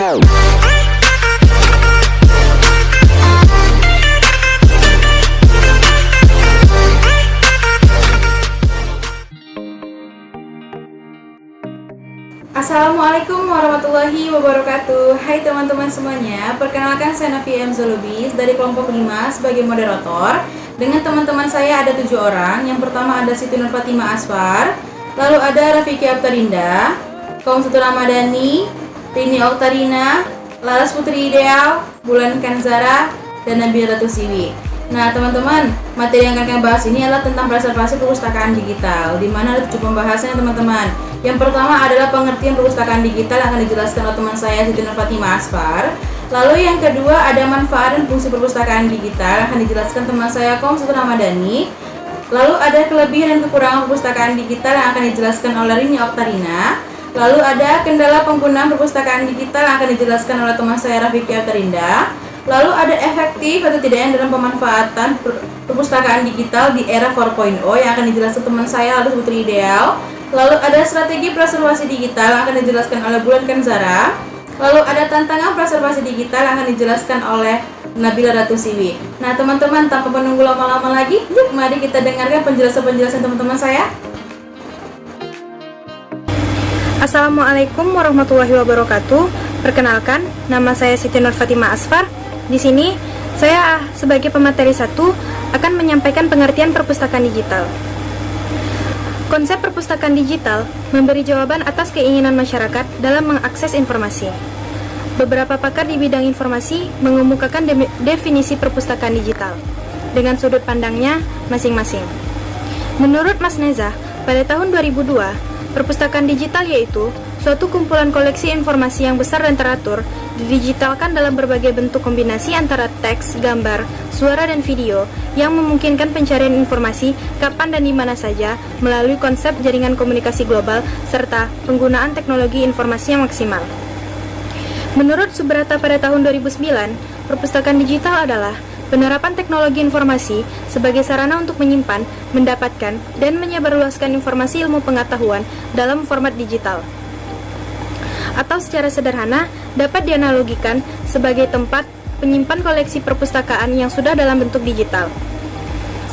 Assalamualaikum warahmatullahi wabarakatuh. Hai teman-teman semuanya, perkenalkan saya Nafi M. Zulubis dari kelompok 5 sebagai moderator. Dengan teman-teman saya ada 7 orang. Yang pertama ada Siti Nur Fatimah Asfar, lalu ada Rafiki Aptarinda, Kaum Satu Ramadhani, Rini Oktarina, Laras Putri Ideal, Bulan Kanzara, dan Nabila Ratu Siwi. Nah teman-teman, materi yang akan kami bahas ini adalah tentang preservasi perpustakaan digital, di mana ada 7 pembahasannya teman-teman. Yang pertama adalah pengertian perpustakaan digital yang akan dijelaskan oleh teman saya Siti Nur Fatimah Asfar. Lalu yang kedua ada manfaat dan fungsi perpustakaan digital yang akan dijelaskan teman saya Kaum Satu Ramadhani. Lalu ada kelebihan dan kekurangan perpustakaan digital yang akan dijelaskan oleh Rini Oktarina. Lalu ada kendala penggunaan perpustakaan digital yang akan dijelaskan oleh teman saya Rafiki Aptarinda. Lalu ada efektif atau tidaknya dalam pemanfaatan perpustakaan digital di era 4.0 yang akan dijelaskan teman saya Laras Putri Ideal. Lalu ada strategi preservasi digital yang akan dijelaskan oleh Bulan Kanzara. Lalu ada tantangan preservasi digital yang akan dijelaskan oleh Nabila Ratu Siwi. Nah teman-teman, tanpa menunggu lama-lama lagi, yuk mari kita dengarkan penjelasan-penjelasan teman-teman saya. Assalamualaikum warahmatullahi wabarakatuh. Perkenalkan, nama saya Siti Nur Fatimah Asfar. Di sini, saya sebagai pemateri 1 akan menyampaikan pengertian perpustakaan digital. Konsep perpustakaan digital memberi jawaban atas keinginan masyarakat dalam mengakses informasi. Beberapa pakar di bidang informasi mengemukakan definisi perpustakaan digital dengan sudut pandangnya masing-masing. Menurut Mas Nezah, pada tahun 2002, perpustakaan digital yaitu suatu kumpulan koleksi informasi yang besar dan teratur, didigitalkan dalam berbagai bentuk kombinasi antara teks, gambar, suara, dan video yang memungkinkan pencarian informasi kapan dan di mana saja melalui konsep jaringan komunikasi global serta penggunaan teknologi informasi yang maksimal. Menurut Subrata pada tahun 2009, perpustakaan digital adalah penerapan teknologi informasi sebagai sarana untuk menyimpan, mendapatkan, dan menyebarluaskan informasi ilmu pengetahuan dalam format digital. Atau secara sederhana dapat dianalogikan sebagai tempat penyimpan koleksi perpustakaan yang sudah dalam bentuk digital.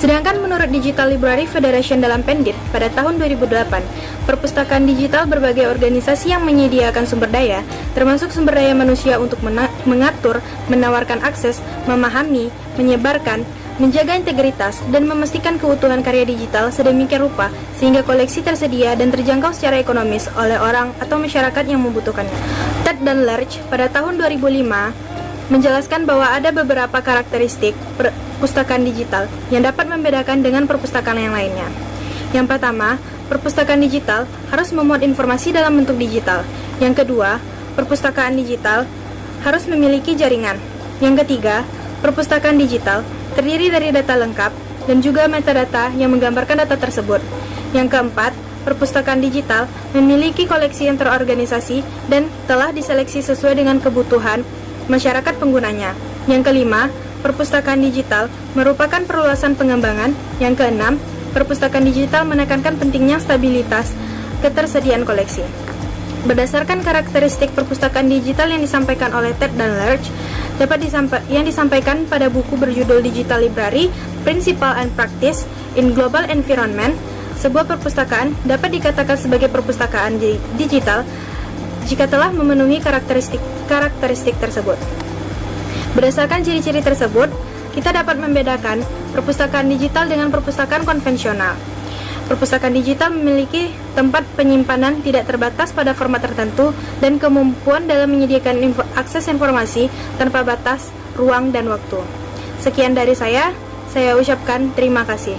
Sedangkan menurut Digital Library Federation dalam Pendit pada tahun 2008, perpustakaan digital berbagai organisasi yang menyediakan sumber daya, termasuk sumber daya manusia untuk mengatur, menawarkan akses, memahami, menyebarkan, menjaga integritas, dan memastikan keutuhan karya digital sedemikian rupa sehingga koleksi tersedia dan terjangkau secara ekonomis oleh orang atau masyarakat yang membutuhkannya. Ted dan Lerch pada tahun 2005 menjelaskan bahwa ada beberapa karakteristik perpustakaan digital yang dapat membedakan dengan perpustakaan yang lainnya. Yang pertama, perpustakaan digital harus memuat informasi dalam bentuk digital. Yang kedua, perpustakaan digital harus memiliki jaringan. Yang ketiga, perpustakaan digital terdiri dari data lengkap dan juga metadata yang menggambarkan data tersebut. Yang keempat, perpustakaan digital memiliki koleksi yang terorganisasi dan telah diseleksi sesuai dengan kebutuhan masyarakat penggunanya. Yang kelima, perpustakaan digital merupakan perluasan pengembangan. Yang keenam, perpustakaan digital menekankan pentingnya stabilitas ketersediaan koleksi. Berdasarkan karakteristik perpustakaan digital yang disampaikan oleh Ted dan Lerch, yang disampaikan pada buku berjudul Digital Library, Principle and Practice in Global Environment, sebuah perpustakaan dapat dikatakan sebagai perpustakaan digital jika telah memenuhi karakteristik tersebut. Berdasarkan ciri-ciri tersebut, kita dapat membedakan perpustakaan digital dengan perpustakaan konvensional. Perpustakaan digital memiliki tempat penyimpanan tidak terbatas pada format tertentu dan kemampuan dalam menyediakan akses informasi tanpa batas, ruang, dan waktu. Sekian dari saya ucapkan terima kasih.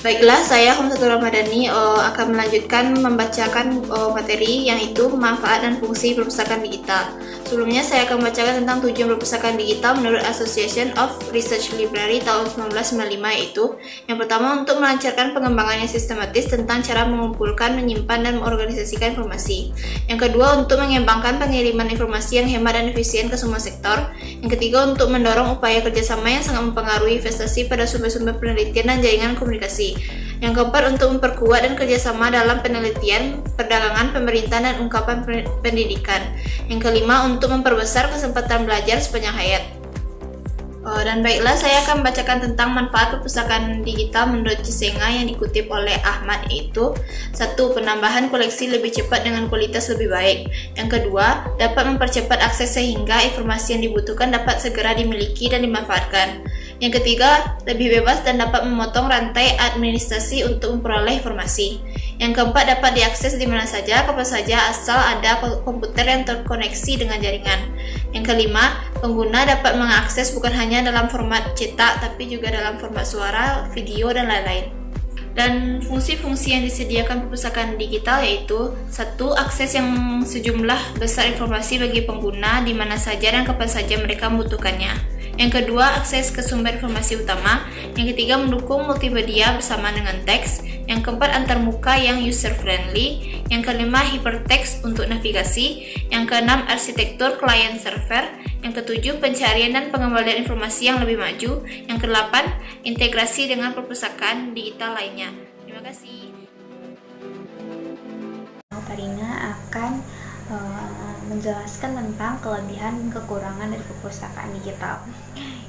Baiklah, saya Kaum Satu Ramadhani akan melanjutkan membacakan materi yang itu manfaat dan fungsi perpustakaan digital. Sebelumnya saya akan membacakan tentang tujuan perpustakaan digital menurut Association of Research Library tahun 1995, yaitu yang pertama untuk melancarkan pengembangan yang sistematis tentang cara mengumpulkan, menyimpan, dan mengorganisasikan informasi. Yang kedua untuk mengembangkan pengiriman informasi yang hemat dan efisien ke semua sektor. Yang ketiga untuk mendorong upaya kerjasama yang sangat mempengaruhi investasi pada sumber-sumber penelitian dan jaringan komunikasi. Yang keempat, untuk memperkuat dan kerjasama dalam penelitian, perdagangan, pemerintahan, dan ungkapan pendidikan. Yang kelima, untuk memperbesar kesempatan belajar sepanjang hayat. Dan baiklah, saya akan membacakan tentang manfaat perpustakaan digital menurut Cisenga yang dikutip oleh Ahmad, yaitu 1. Penambahan koleksi lebih cepat dengan kualitas lebih baik. Yang kedua, dapat mempercepat akses sehingga informasi yang dibutuhkan dapat segera dimiliki dan dimanfaatkan. Yang ketiga, lebih bebas dan dapat memotong rantai administrasi untuk memperoleh informasi. Yang keempat, dapat diakses di mana saja, kapan saja, asal ada komputer yang terkoneksi dengan jaringan. Yang kelima, pengguna dapat mengakses bukan hanya dalam format cetak, tapi juga dalam format suara, video, dan lain-lain. Dan fungsi-fungsi yang disediakan perpustakaan digital yaitu 1. Akses yang sejumlah besar informasi bagi pengguna di mana saja dan kapan saja mereka membutuhkannya. Yang kedua, akses ke sumber informasi utama. Yang ketiga, mendukung multimedia bersama dengan teks. Yang keempat, antarmuka yang user-friendly. Yang kelima, hypertext untuk navigasi. Yang keenam, arsitektur client server. Yang ketujuh, pencarian dan pengembalian informasi yang lebih maju. Yang kedelapan, integrasi dengan perpustakaan digital lainnya. Terima kasih. Karina akan menjelaskan tentang kelebihan dan kekurangan dari perpustakaan digital.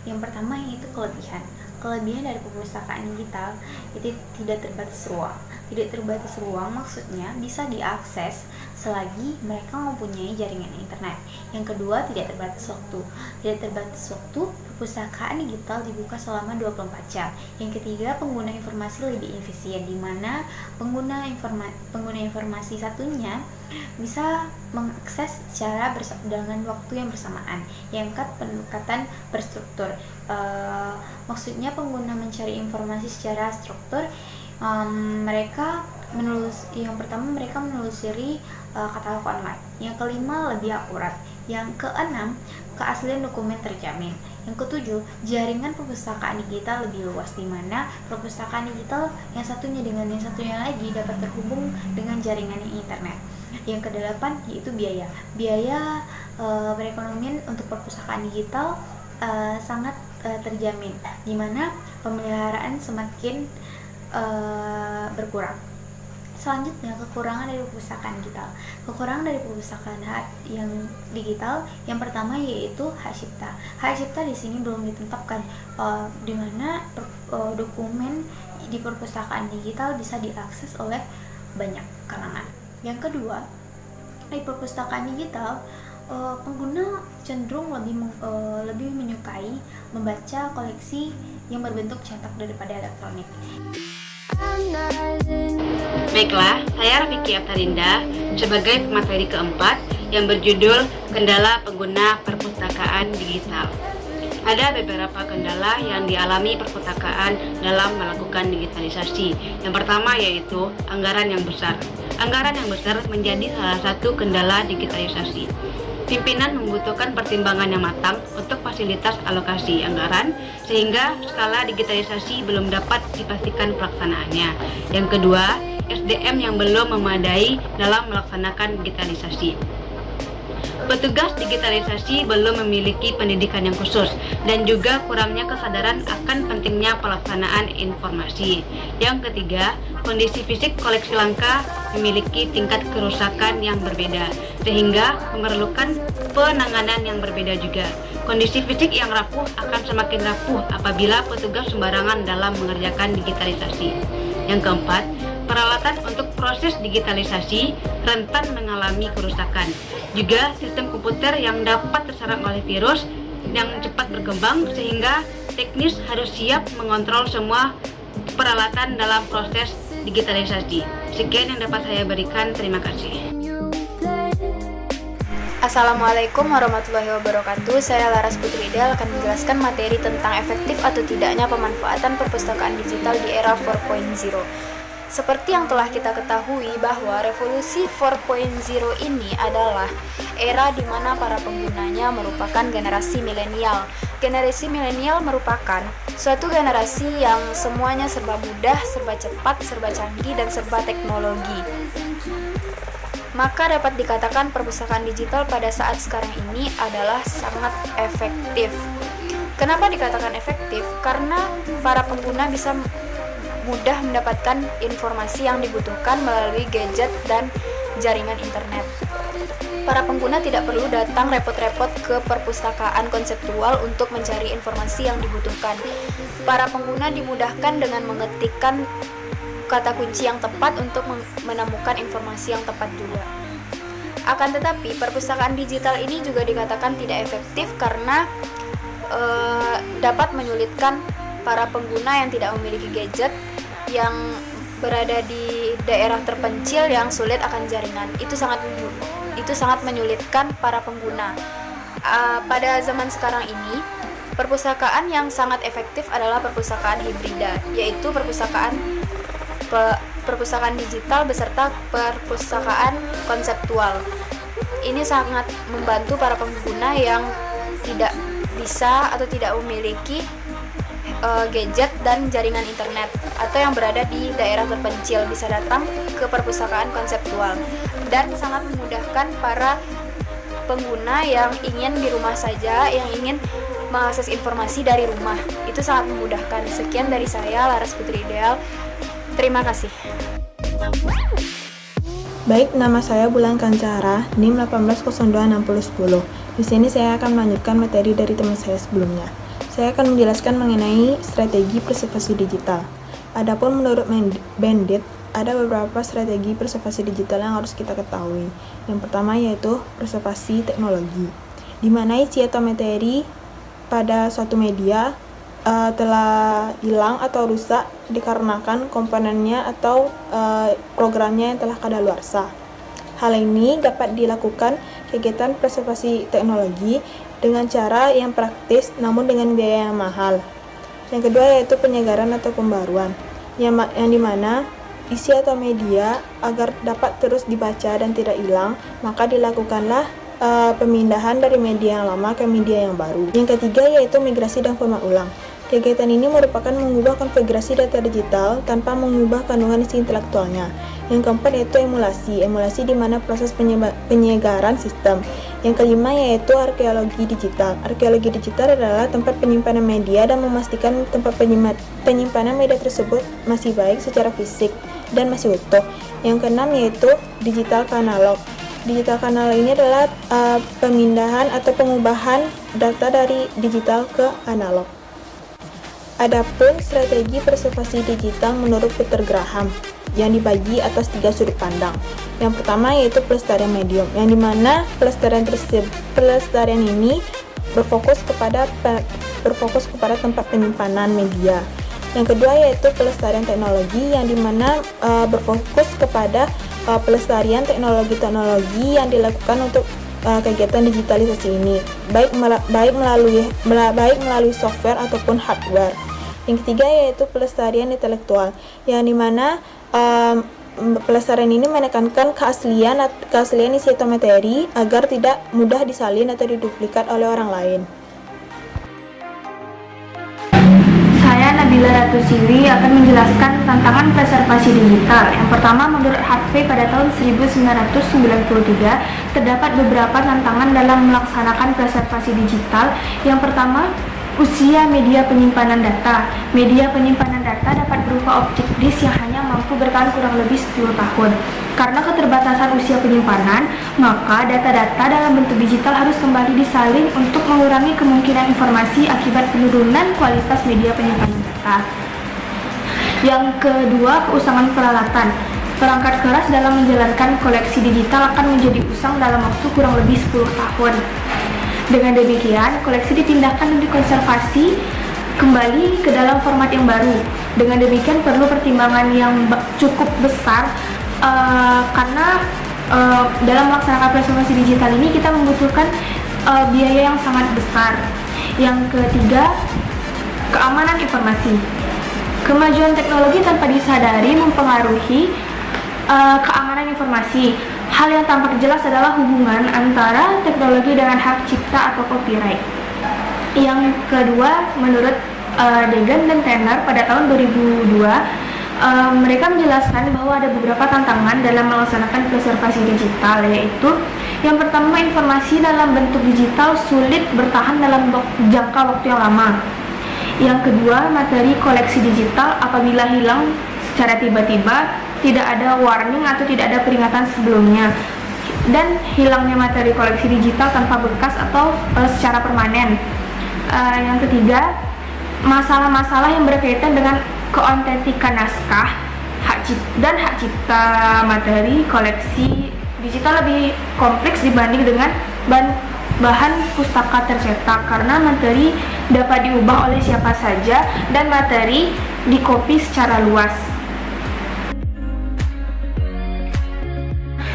Yang pertama yaitu kelebihan. Kelebihan dari perpustakaan digital itu tidak terbatas ruang. Tidak terbatas ruang maksudnya bisa diakses selagi mereka mempunyai jaringan internet. Yang kedua, tidak terbatas waktu. Tidak terbatas waktu, perpustakaan digital dibuka selama 24 jam. Yang ketiga, pengguna informasi lebih efisien, di mana pengguna informasi satunya bisa mengakses secara dengan waktu yang bersamaan. Yang keempat, pendekatan berstruktur. Maksudnya pengguna mencari informasi secara struktur. Yang pertama mereka menelusuri katalog online. Yang kelima, lebih akurat. Yang keenam, keaslian dokumen terjamin. Yang ketujuh, jaringan perpustakaan digital lebih luas, di mana perpustakaan digital yang satunya dengan yang satunya lagi dapat terhubung dengan jaringan internet. Yang kedelapan yaitu biaya. Biaya perekonomian untuk perpustakaan digital sangat terjamin, di mana pemeliharaan semakin berkurang. Selanjutnya, kekurangan dari perpustakaan digital. Kekurangan dari perpustakaan yang digital yang pertama yaitu hak cipta. Hak cipta di sini belum ditetapkan, di mana dokumen di perpustakaan digital bisa diakses oleh banyak kalangan. Yang kedua, di perpustakaan digital pengguna cenderung lebih menyukai membaca koleksi yang berbentuk cetak daripada elektronik. Baiklah, saya Rafiki Aftarinda sebagai pemateri keempat yang berjudul Kendala Pengguna Perpustakaan Digital. Ada beberapa kendala yang dialami perpustakaan dalam melakukan digitalisasi. Yang pertama yaitu anggaran yang besar. Anggaran yang besar menjadi salah satu kendala digitalisasi. Pimpinan membutuhkan pertimbangan yang matang untuk fasilitas alokasi anggaran, sehingga skala digitalisasi belum dapat dipastikan pelaksanaannya. Yang kedua, SDM yang belum memadai dalam melaksanakan digitalisasi. Petugas digitalisasi belum memiliki pendidikan yang khusus dan juga kurangnya kesadaran akan pentingnya pelaksanaan informasi. Yang ketiga, kondisi fisik koleksi langka memiliki tingkat kerusakan yang berbeda sehingga memerlukan penanganan yang berbeda juga. Kondisi fisik yang rapuh akan semakin rapuh apabila petugas sembarangan dalam mengerjakan digitalisasi. Yang keempat, peralatan untuk proses digitalisasi rentan mengalami kerusakan. Juga sistem komputer yang dapat terserang oleh virus yang cepat berkembang sehingga teknis harus siap mengontrol semua peralatan dalam proses digitalisasi. Sekian yang dapat saya berikan, terima kasih. Assalamualaikum warahmatullahi wabarakatuh. Saya Laras Putri Idal akan menjelaskan materi tentang efektif atau tidaknya pemanfaatan perpustakaan digital di era 4.0. Seperti yang telah kita ketahui bahwa revolusi 4.0 ini adalah era di mana para penggunanya merupakan generasi milenial. Generasi milenial merupakan suatu generasi yang semuanya serba mudah, serba cepat, serba canggih, dan serba teknologi. Maka dapat dikatakan perpustakaan digital pada saat sekarang ini adalah sangat efektif. Kenapa dikatakan efektif? Karena para pengguna bisa mudah mendapatkan informasi yang dibutuhkan melalui gadget dan jaringan internet. Para pengguna tidak perlu datang repot-repot ke perpustakaan konseptual untuk mencari informasi yang dibutuhkan. Para pengguna dimudahkan dengan mengetikkan kata kunci yang tepat untuk menemukan informasi yang tepat juga. Akan tetapi, perpustakaan digital ini juga dikatakan tidak efektif karena dapat menyulitkan para pengguna yang tidak memiliki gadget, yang berada di daerah terpencil yang sulit akan jaringan. Itu sangat menyulitkan para pengguna. Pada zaman sekarang ini, perpustakaan yang sangat efektif adalah perpustakaan hibrida, yaitu perpustakaan digital beserta perpustakaan konseptual. Ini sangat membantu para pengguna yang tidak bisa atau tidak memiliki gadget dan jaringan internet, atau yang berada di daerah terpencil bisa datang ke perpustakaan konseptual, dan sangat memudahkan para pengguna yang ingin di rumah saja, yang ingin mengakses informasi dari rumah. Itu sangat memudahkan. Sekian dari saya, Laras Putri Ideal. Terima kasih. Baik, nama saya Bulan Kancara, NIM 18026010. Di sini saya akan melanjutkan materi dari teman saya sebelumnya. Saya akan menjelaskan mengenai strategi preservasi digital. Adapun menurut Bandit, ada beberapa strategi preservasi digital yang harus kita ketahui. Yang pertama yaitu preservasi teknologi, di mana isi atau materi pada suatu media telah hilang atau rusak dikarenakan komponennya atau programnya yang telah kadaluarsa. Hal ini dapat dilakukan kegiatan preservasi teknologi dengan cara yang praktis namun dengan biaya yang mahal. Yang kedua yaitu penyegaran atau pembaruan, yang dimana isi atau media agar dapat terus dibaca dan tidak hilang, maka dilakukanlah pemindahan dari media yang lama ke media yang baru. Yang ketiga yaitu migrasi dan format ulang. Kegiatan ini merupakan mengubah konfigurasi data digital tanpa mengubah kandungan isi intelektualnya. Yang keempat yaitu emulasi di mana proses penyegaran sistem. Yang kelima yaitu arkeologi digital. Arkeologi digital adalah tempat penyimpanan media dan memastikan tempat penyimpanan media tersebut masih baik secara fisik dan masih utuh. Yang keenam yaitu digital ke analog. Digital ke analog ini adalah pemindahan atau pengubahan data dari digital ke analog. Adapun strategi preservasi digital menurut Peter Graham yang dibagi atas 3 sudut pandang. Yang pertama yaitu pelestarian medium, yang dimana pelestarian ini berfokus kepada tempat penyimpanan media. Yang kedua yaitu pelestarian teknologi, yang dimana berfokus kepada pelestarian teknologi yang dilakukan untuk kegiatan digitalisasi ini, baik melalui software ataupun hardware. Yang ketiga yaitu pelestarian intelektual, yang dimana pelestarian ini menekankan keaslian isi atau materi agar tidak mudah disalin atau diduplikat oleh orang lain. Saya Nabila Ratu Siwi akan menjelaskan tantangan preservasi digital. Yang pertama, menurut Harvey pada tahun 1993 terdapat beberapa tantangan dalam melaksanakan preservasi digital. Yang pertama, usia media penyimpanan data. Media penyimpanan data dapat berupa objek disk yang hanya mampu bertahan kurang lebih 10 tahun. Karena keterbatasan usia penyimpanan, maka data-data dalam bentuk digital harus kembali disalin untuk mengurangi kemungkinan informasi akibat penurunan kualitas media penyimpanan data. Yang kedua, keusangan peralatan. Perangkat keras dalam menjalankan koleksi digital akan menjadi usang dalam waktu kurang lebih 10 tahun. Dengan demikian, koleksi dipindahkan dan dikonservasi kembali ke dalam format yang baru. Dengan demikian perlu pertimbangan yang cukup besar karena dalam melaksanakan preservasi digital ini kita membutuhkan biaya yang sangat besar. Yang ketiga, keamanan informasi. Kemajuan teknologi tanpa disadari mempengaruhi keamanan informasi. Hal yang tampak jelas adalah hubungan antara teknologi dengan hak cipta atau copyright. Yang kedua, menurut Degan dan Tanner pada tahun 2002, mereka menjelaskan bahwa ada beberapa tantangan dalam melaksanakan preservasi digital, yaitu yang pertama, informasi dalam bentuk digital sulit bertahan dalam jangka waktu yang lama. Yang kedua, materi koleksi digital apabila hilang secara tiba-tiba, tidak ada warning atau tidak ada peringatan sebelumnya. Dan hilangnya materi koleksi digital tanpa bekas atau secara permanen. Yang ketiga, masalah-masalah yang berkaitan dengan keautentikan naskah, hak cipta materi koleksi digital lebih kompleks dibanding dengan bahan pustaka tercetak karena materi dapat diubah oleh siapa saja dan materi dikopi secara luas.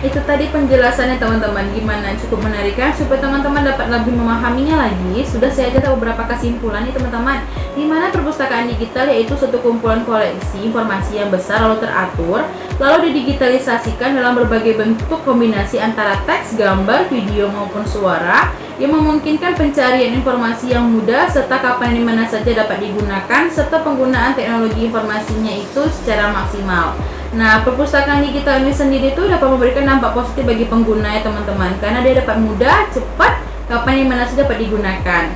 Itu tadi penjelasannya teman-teman, gimana, cukup menarik kan? Supaya teman-teman dapat lebih memahaminya lagi, sudah saya aja beberapa kesimpulan nih teman-teman. Dimana perpustakaan digital yaitu suatu kumpulan koleksi informasi yang besar lalu teratur, lalu didigitalisasikan dalam berbagai bentuk kombinasi antara teks, gambar, video maupun suara yang memungkinkan pencarian informasi yang mudah serta kapan dan dimana saja dapat digunakan serta penggunaan teknologi informasinya itu secara maksimal. Nah, perpustakaan digital ini sendiri itu dapat memberikan dampak positif bagi pengguna ya teman-teman, karena dia dapat mudah, cepat, kapan yang mana saja dapat digunakan.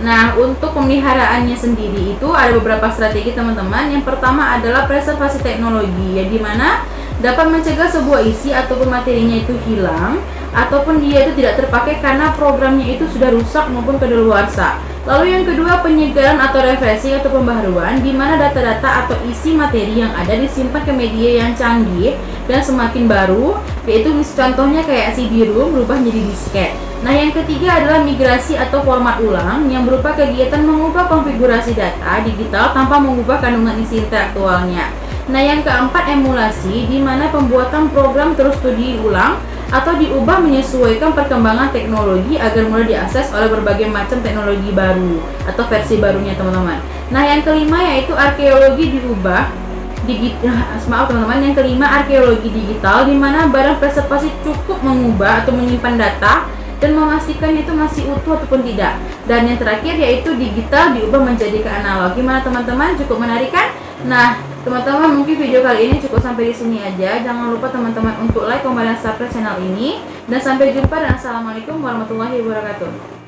Nah, untuk pemeliharaannya sendiri itu ada beberapa strategi teman-teman. Yang pertama adalah preservasi teknologi, yang dimana dapat mencegah sebuah isi ataupun materinya itu hilang ataupun dia itu tidak terpakai karena programnya itu sudah rusak maupun kadaluarsa. Lalu yang kedua, penyegaran atau refreshing atau pembaharuan, di mana data-data atau isi materi yang ada disimpan ke media yang canggih dan semakin baru, yaitu contohnya kayak CD-ROM berubah menjadi disket. Nah, yang ketiga adalah migrasi atau format ulang yang berupa kegiatan mengubah konfigurasi data digital tanpa mengubah kandungan isi intelektualnya. Nah, yang keempat, emulasi, di mana pembuatan program terus diulang atau diubah menyesuaikan perkembangan teknologi agar mudah diakses oleh berbagai macam teknologi baru atau versi barunya teman-teman. Nah, yang kelima yaitu arkeologi diubah yang kelima arkeologi digital, di mana barang preservasi cukup mengubah atau menyimpan data dan memastikan itu masih utuh ataupun tidak. Dan yang terakhir yaitu digital diubah menjadi ke analog. Gimana teman-teman? Cukup menarik kan? Nah, teman-teman, mungkin video kali ini cukup sampai di sini aja. Jangan lupa teman-teman untuk like, comment, dan subscribe channel ini. Dan sampai jumpa dan assalamualaikum warahmatullahi wabarakatuh.